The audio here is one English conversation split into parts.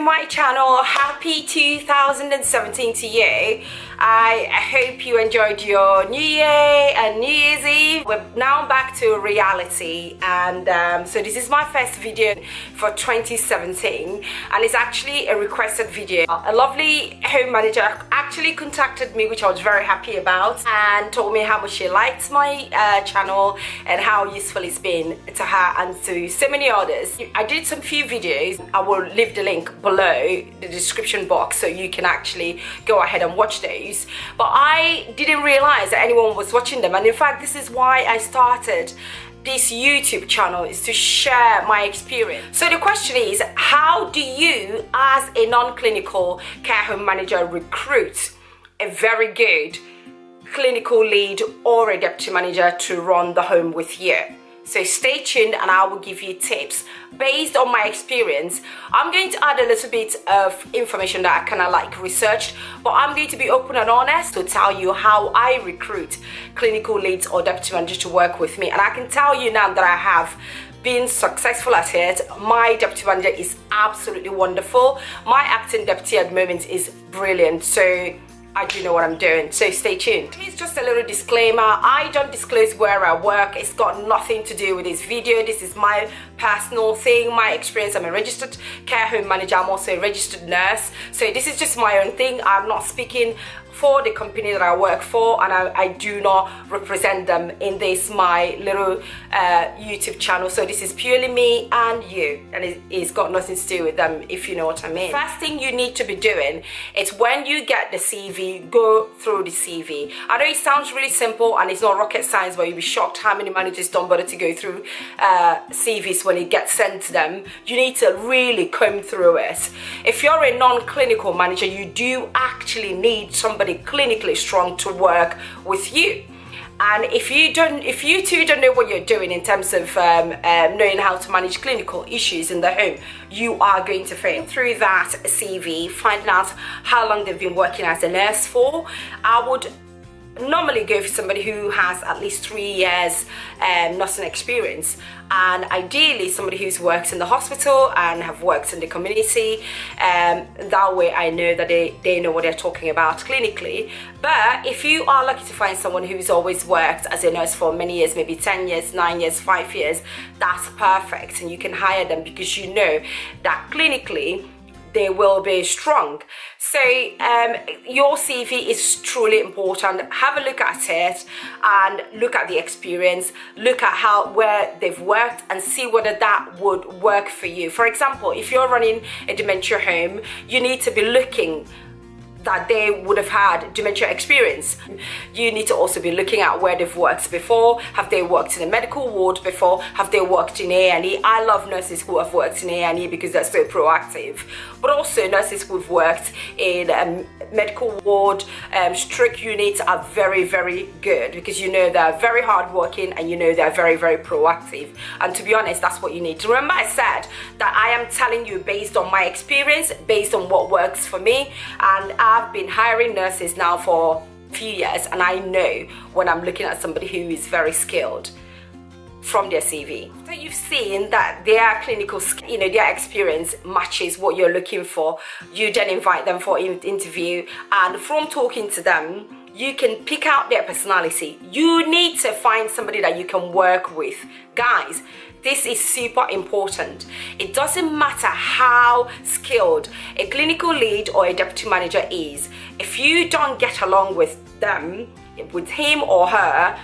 my channel. Happy 2017 to you. I hope you enjoyed your New Year and New Year's Eve. We're now back to reality, and so this is my first video for 2017, and it's actually a requested video. A lovely home manager actually contacted me, which I was very happy about, and told me how much she liked my channel and how useful it's been to her and to so many others. I did some few videos. I will leave the link below the description box so you can actually go ahead and watch those, but I didn't realize that anyone was watching them, and in fact this is why I started this YouTube channel, is to share my experience. So the question is, how do you as a non-clinical care home manager recruit a very good clinical lead or a deputy manager to run the home with you? So stay tuned and I will give you tips based on my experience. I'm going to add a little bit of information that I kind of like researched, but I'm going to be open and honest to tell you how I recruit clinical leads or deputy managers to work with me. And I can tell you now that I have been successful at it. My deputy manager is absolutely wonderful. My acting deputy at the moment is brilliant. So I do know what I'm doing, so stay tuned. Here's just a little disclaimer. I don't disclose where I work. It's got nothing to do with this video. This is my personal thing, my experience. I'm a registered care home manager. I'm also a registered nurse. So this is just my own thing. I'm not speaking for the company that I work for, and I do not represent them in this my little YouTube channel. So this is purely me and you, and it's got nothing to do with them, if you know what I mean. First thing you need to be doing is, when you get the CV, go through the CV. I know it sounds really simple and it's not rocket science, but you'll be shocked how many managers don't bother to go through CVs when it gets sent to them. You need to really comb through it. If you're a non-clinical manager, you do actually need somebody clinically strong to work with you. And if you two don't know what you're doing in terms of knowing how to manage clinical issues in the home, you are going to fail. Through that CV, finding out how long they've been working as a nurse for, I would normally go for somebody who has at least 3 years nursing experience, and ideally somebody who's worked in the hospital and have worked in the community. That way I know that they know what they're talking about clinically. But if you are lucky to find someone who's always worked as a nurse for many years, maybe 10 years, 9 years, 5 years, that's perfect, and you can hire them because you know that clinically they will be strong. So your CV is truly important. Have a look at it and look at the experience, look at where they've worked, and see whether that would work for you. For example, if you're running a dementia home, you need to be looking that they would have had dementia experience. You need to also be looking at where they've worked before. Have they worked in a medical ward before? Have they worked in A&E? I love nurses who have worked in A&E because they're so proactive, but also nurses who've worked in a medical ward, stroke units are very, very good, because you know they're very hardworking and you know they're very, very proactive. And to be honest, that's what you need to remember. I said that I am telling you based on my experience, based on what works for me, and I've been hiring nurses now for a few years, and I know when I'm looking at somebody who is very skilled from their CV. So you've seen that their clinical, their experience matches what you're looking for. You then invite them for an interview, and from talking to them, you can pick out their personality. You need to find somebody that you can work with. Guys, this is super important. It doesn't matter how skilled a clinical lead or a deputy manager is. If you don't get along with them, with him or her,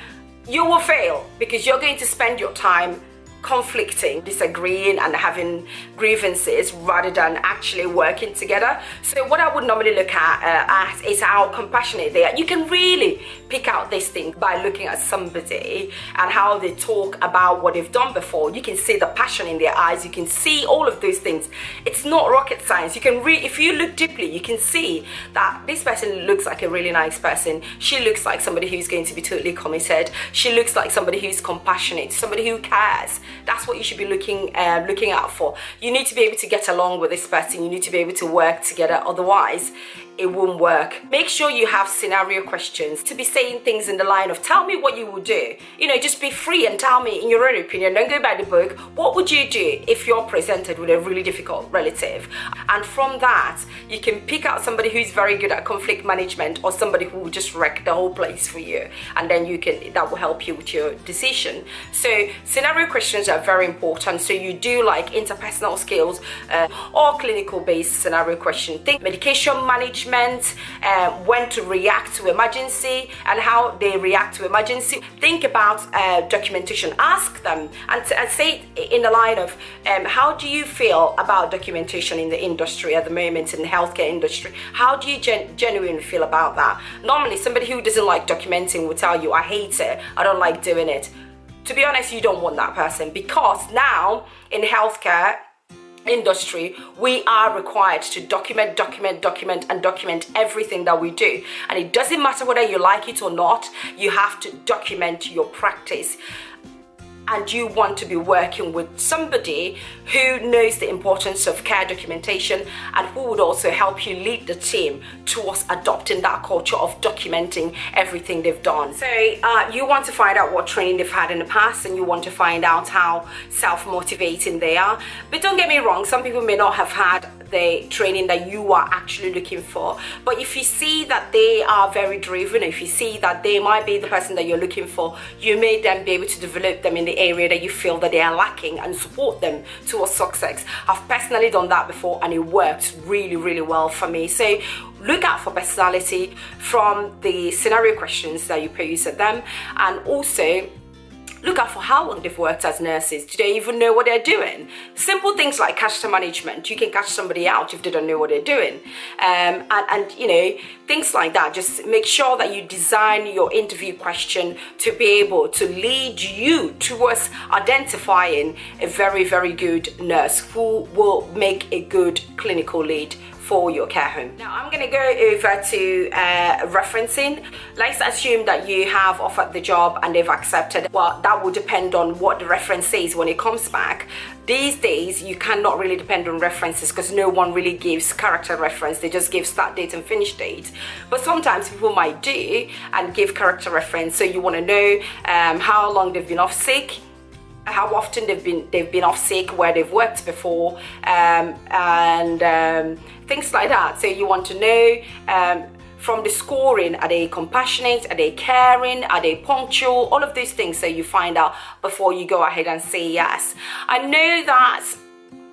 you will fail, because you're going to spend your time conflicting, disagreeing and having grievances rather than actually working together. So what I would normally look at is how compassionate they are. You can really pick out this thing by looking at somebody and how they talk about what they've done before. You can see the passion in their eyes. You can see all of those things. It's not rocket science. You can if you look deeply, you can see that this person looks like a really nice person. She looks like somebody who's going to be totally committed. She looks like somebody who's compassionate, somebody who cares. That's what you should be looking out for. You need to be able to get along with this person. You need to be able to work together. Otherwise, it won't work. Make sure you have scenario questions to be saying things in the line of, tell me what you would do. Just be free and tell me in your own opinion. Don't go by the book. What would you do if you're presented with a really difficult relative? And from that, you can pick out somebody who's very good at conflict management or somebody who will just wreck the whole place for you. And then that will help you with your decision. So scenario questions are very important. So you do like interpersonal skills or clinical based scenario question. Think medication management, when to react to emergency and how they react to emergency. Think about documentation. Ask them and say in the line of how do you feel about documentation in the industry at the moment, in the healthcare industry? How do you genuinely feel about that? Normally somebody who doesn't like documenting will tell you, I hate it, I don't like doing it. To be honest, you don't want that person, because now in healthcare industry we are required to document everything that we do, and it doesn't matter whether you like it or not, you have to document your practice. And you want to be working with somebody who knows the importance of care documentation and who would also help you lead the team towards adopting that culture of documenting everything they've done. So you want to find out what training they've had in the past, and you want to find out how self-motivating they are. But don't get me wrong, some people may not have had the training that you are actually looking for, but if you see that they are very driven, if you see that they might be the person that you're looking for, you may then be able to develop them in the area that you feel that they are lacking and support them towards success. I've personally done that before and it worked really, really well for me. So look out for personality from the scenario questions that you pose at them, and also look out for how long they've worked as nurses. Do they even know what they're doing? Simple things like character management. You can catch somebody out if they don't know what they're doing. And things like that. Just make sure that you design your interview question to be able to lead you towards identifying a very, very good nurse who will make a good clinical lead for your care home. Now I'm going to go over to referencing. Let's assume that you have offered the job and they've accepted. Well, that will depend on what the reference says when it comes back. These days you cannot really depend on references because no one really gives character reference. They just give start date and finish date. But sometimes people might do and give character reference. So you want to know how long they've been off sick, how often they've been off sick, where they've worked before, and things like that. So you want to know from the scoring, are they compassionate, are they caring, are they punctual, all of these things, so you find out before you go ahead and say yes. I know that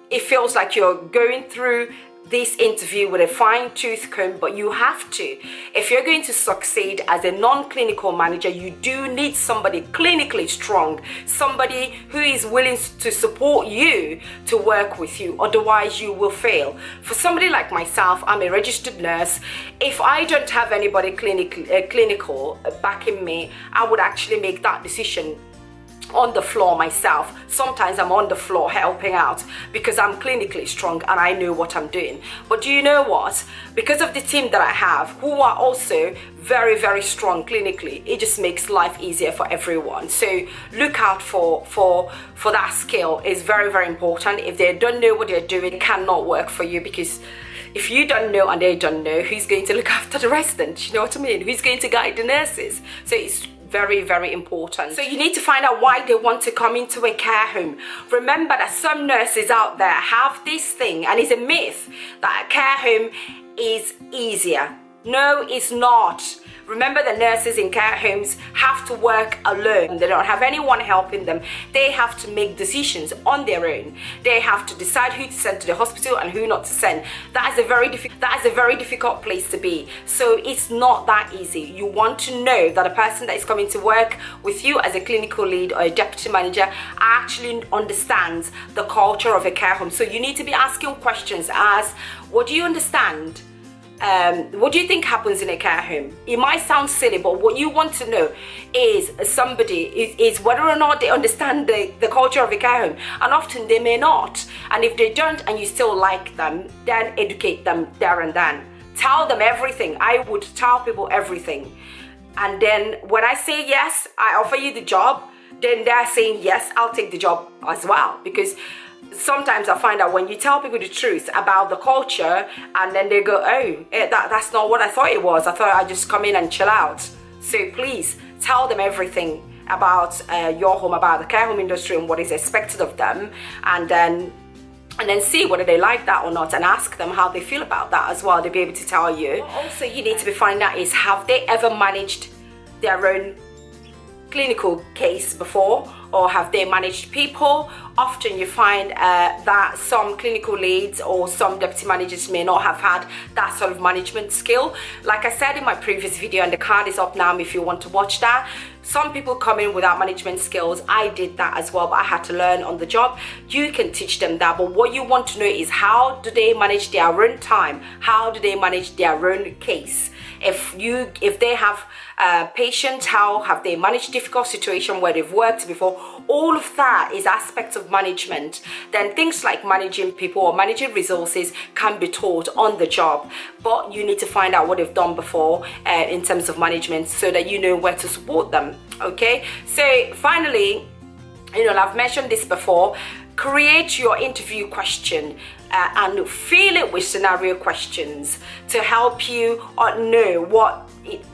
it feels like you're going through this interview with a fine-tooth comb, but you have to. If you're going to succeed as a non-clinical manager, you do need somebody clinically strong, somebody who is willing to support you to work with you, otherwise you will fail. For somebody like myself, I'm a registered nurse. If I don't have anybody clinical backing me, I would actually make that decision on the floor myself. Sometimes I'm on the floor helping out because I'm clinically strong and I know what I'm doing. But do you know what? Because of the team that I have, who are also very, very strong clinically, it just makes life easier for everyone. So look out for that skill. It's very, very important. If they don't know what they're doing, it cannot work for you, because if you don't know and they don't know, who's going to look after the residents? You know what I mean? Who's going to guide the nurses? So it's very, very important. So you need to find out why they want to come into a care home. Remember that some nurses out there have this thing, and it's a myth, that a care home is easier. No, it's not. Remember, the nurses in care homes have to work alone. They don't have anyone helping them. They have to make decisions on their own. They have to decide who to send to the hospital and who not to send. That is a very difficult place to be. So it's not that easy. You want to know that a person that is coming to work with you as a clinical lead or a deputy manager actually understands the culture of a care home. So you need to be asking questions as, what do you understand? What do you think happens in a care home? It might sound silly, but what you want to know is is whether or not they understand the culture of a care home. And often they may not. And if they don't and you still like them, then educate them there and then. Tell them everything. I would tell people everything. And then when I say yes, I offer you the job, then they're saying yes, I'll take the job as well. Because sometimes I find that when you tell people the truth about the culture, and then they go, oh, that's not what I thought it was. I thought I'd just come in and chill out. So please tell them everything about your home, about the care home industry and what is expected of them, and then see whether they like that or not, and ask them how they feel about that as well. They'll be able to tell you. Also, you need to be finding out is, have they ever managed their own clinical case before, or have they managed people? Often you find that some clinical leads or some deputy managers may not have had that sort of management skill. Like I said in my previous video, and the card is up now if you want to watch that, some people come in without management skills. I did that as well, but I had to learn on the job. You can teach them that, but what you want to know is, how do they manage their own time? How do they manage their own case? If they have patients, how have they managed difficult situation where they've worked before? All of that is aspects of management. Then things like managing people or managing resources can be taught on the job, but you need to find out what they've done before in terms of management, so that you know where to support them. Okay, so finally, I've mentioned this before, create your interview question and fill it with scenario questions to help you know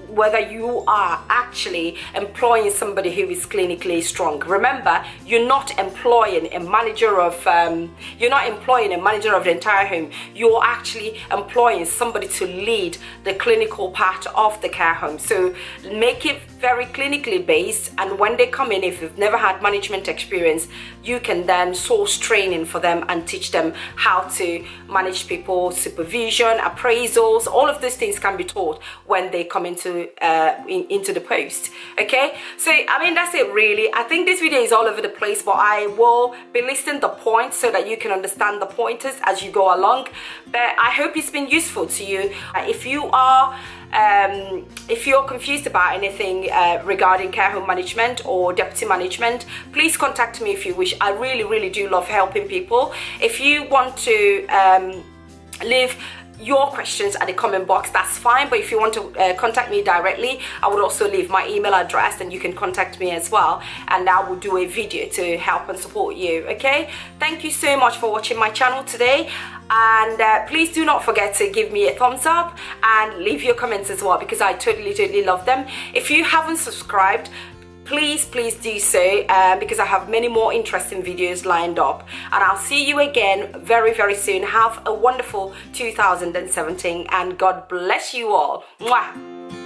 whether you are actually employing somebody who is clinically strong. Remember, you're not employing a manager of the entire home. You're actually employing somebody to lead the clinical part of the care home. So make it very clinically based, and when they come in, if you've never had management experience, you can then source training for them and teach them how to manage people, supervision, appraisals. All of those things can be taught when they come into the post. Okay, so that's it really. I think this video is all over the place, but I will be listing the points so that you can understand the pointers as you go along. But I hope it's been useful to you. If you're confused about anything regarding care home management or deputy management, please contact me if you wish. I really do love helping people. If you want to leave your questions at the comment box, that's fine, but if you want to contact me directly, I would also leave my email address, and you can contact me as well, and I will do a video to help and support you. Okay, thank you so much for watching my channel today, and please do not forget to give me a thumbs up and leave your comments as well, because I totally love them. If you haven't subscribed, please do so, because I have many more interesting videos lined up, and I'll see you again very soon. Have a wonderful 2017, and God bless you all. Mwah.